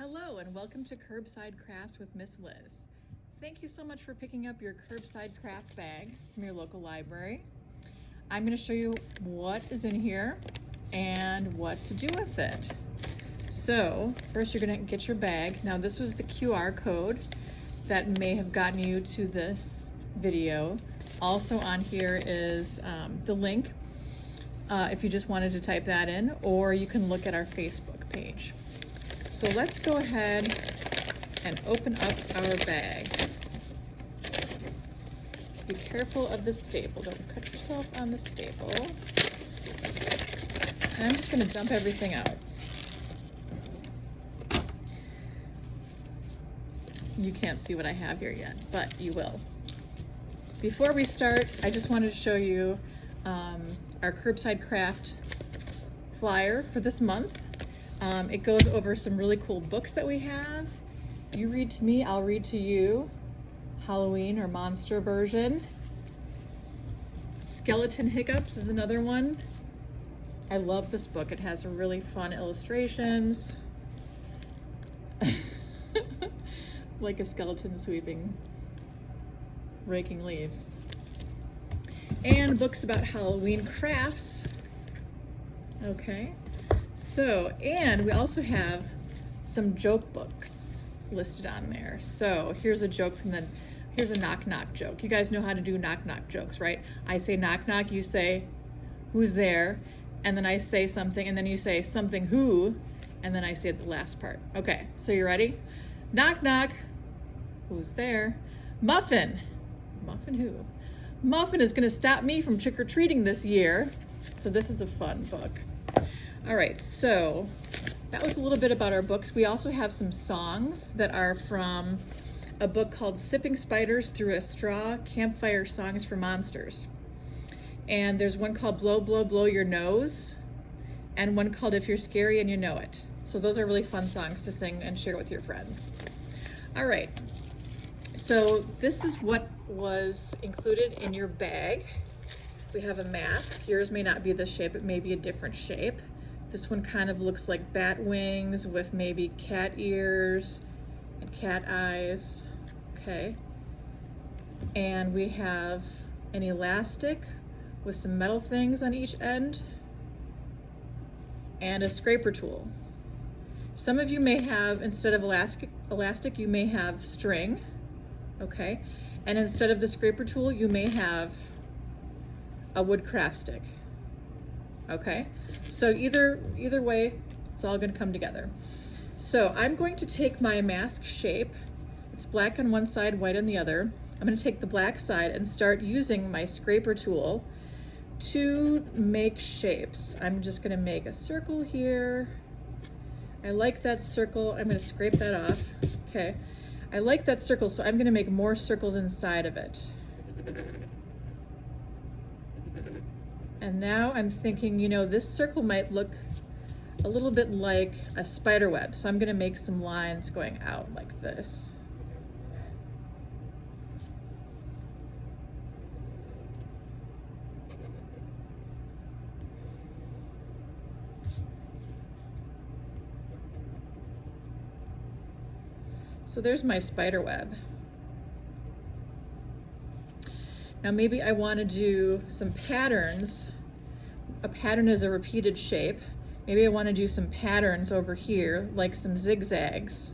Hello and welcome to Curbside Craft with Miss Liz. Thank you so much for picking up your Curbside Craft bag from your local library. I'm going to show you what is in here and what to do with it. So first you're going to get your bag. Now this was the QR code that may have gotten you to this video. Also on here is the link if you just wanted to type that in, or you can look at our Facebook page. So let's go ahead and open up our bag. Be careful of the staple. Don't cut yourself on the staple. And I'm just going to dump everything out. You can't see what I have here yet, but you will. Before we start, I just wanted to show you our Curbside Craft flyer for this month. It goes over some really cool books that we have. You read to me, I'll read to you. Halloween or monster version. Skeleton Hiccups is another one. I love this book. It has really fun illustrations. Like a skeleton raking leaves. And books about Halloween crafts. Okay. So, and we also have some joke books listed on there. So here's a joke here's a knock knock joke. You guys know how to do knock knock jokes, right? I say knock knock, you say who's there, and then I say something, and then you say something who, and then I say the last part. Okay, so you ready? Knock knock, who's there? Muffin. Muffin who? Muffin is gonna stop me from trick-or-treating this year. So this is a fun book. All right, so that was a little bit about our books. We also have some songs that are from a book called Sipping Spiders Through a Straw, Campfire Songs for Monsters. And there's one called Blow, Blow, Blow Your Nose, and one called If You're Scary and You Know It. So those are really fun songs to sing and share with your friends. All right, so this is what was included in your bag. We have a mask. Yours may not be this shape, it may be a different shape. This one kind of looks like bat wings with maybe cat ears and cat eyes. Okay. And we have an elastic with some metal things on each end and a scraper tool. Some of you may have, instead of elastic, you may have string. Okay. And instead of the scraper tool, you may have a wood craft stick. Okay, so either way, it's all going to come together. So I'm going to take my mask shape. It's black on one side, white on the other. I'm going to take the black side and start using my scraper tool to make shapes. I'm just going to make a circle here. I like that circle. I'm going to scrape that off. Okay, I like that circle, so I'm going to make more circles inside of it. And now I'm thinking, you know, this circle might look a little bit like a spider web. So I'm going to make some lines going out like this. So there's my spider web. Now maybe I want to do some patterns. A pattern is a repeated shape. Maybe I want to do some patterns over here, like some zigzags.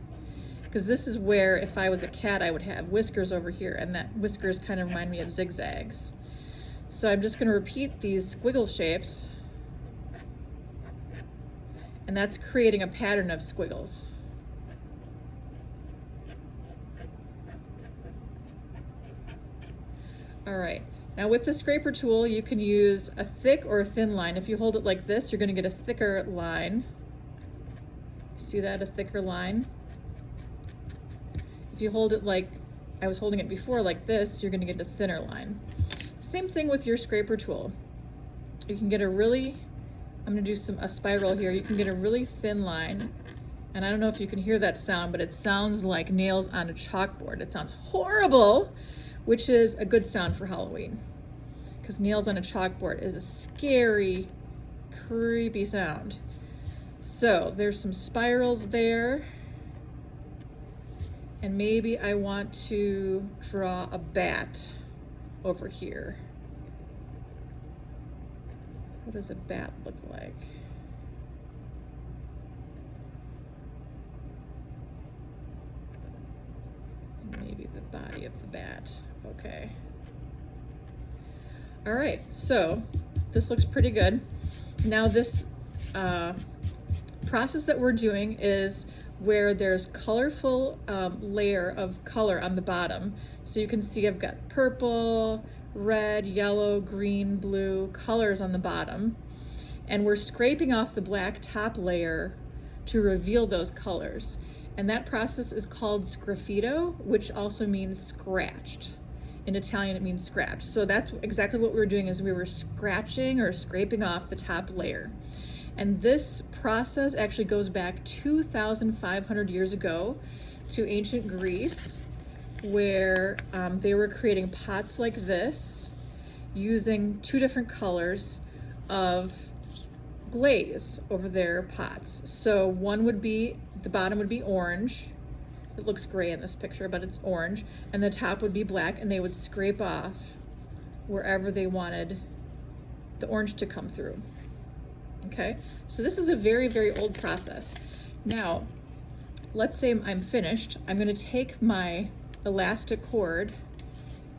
Because this is where, if I was a cat, I would have whiskers over here, and that whiskers kind of remind me of zigzags. So I'm just going to repeat these squiggle shapes. And that's creating a pattern of squiggles. All right, now with the scraper tool, you can use a thick or a thin line. If you hold it like this, you're going to get a thicker line. See that, a thicker line? If you hold it like I was holding it before, like this, you're going to get a thinner line. Same thing with your scraper tool. You can get I'm going to do a spiral here. You can get a really thin line. And I don't know if you can hear that sound, but it sounds like nails on a chalkboard. It sounds horrible, which is a good sound for Halloween, because nails on a chalkboard is a scary, creepy sound. So there's some spirals there. And maybe I want to draw a bat over here. What does a bat look like? Maybe the body of the bat. Okay. All right, so this looks pretty good. Now this process that we're doing is where there's colorful layer of color on the bottom. So you can see I've got purple, red, yellow, green, blue colors on the bottom. And we're scraping off the black top layer to reveal those colors. And that process is called sgraffito, which also means scratched. In Italian, it means scratch. So that's exactly what we were doing, is we were scratching or scraping off the top layer. And this process actually goes back 2,500 years ago to ancient Greece, where they were creating pots like this using two different colors of glaze over their pots. So one would be, the bottom would be orange. It looks gray in this picture, but it's orange. And the top would be black, and they would scrape off wherever they wanted the orange to come through. Okay, so this is a very, very old process. Now, let's say I'm finished. I'm gonna take my elastic cord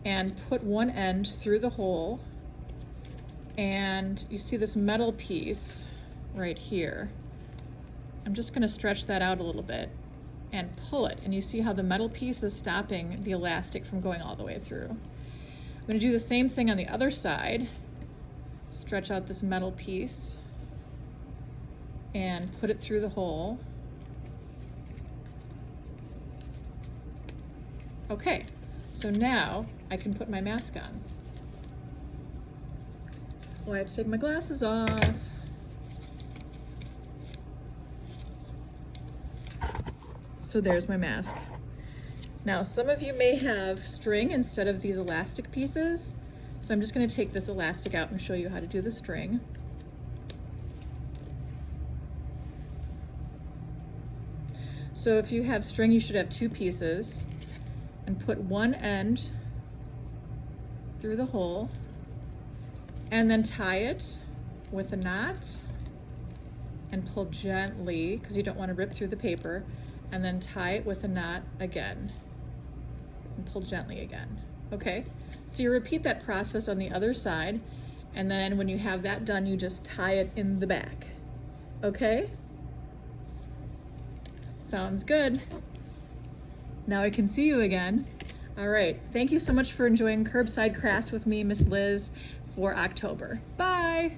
and put one end through the hole, and you see this metal piece right here. I'm just gonna stretch that out a little bit and pull it, and you see how the metal piece is stopping the elastic from going all the way through. I'm gonna do the same thing on the other side. Stretch out this metal piece and put it through the hole. Okay, so now I can put my mask on. Oh, I have to take my glasses off. So there's my mask. Now, some of you may have string instead of these elastic pieces. So I'm just gonna take this elastic out and show you how to do the string. So if you have string, you should have two pieces, and put one end through the hole and then tie it with a knot and pull gently, because you don't want to rip through the paper, and then tie it with a knot again and pull gently again. Okay, so you repeat that process on the other side, and then when you have that done, you just tie it in the back. Okay? Sounds good. Now I can see you again. All right, thank you so much for enjoying Curbside Crafts with me, Miss Liz, for October. Bye.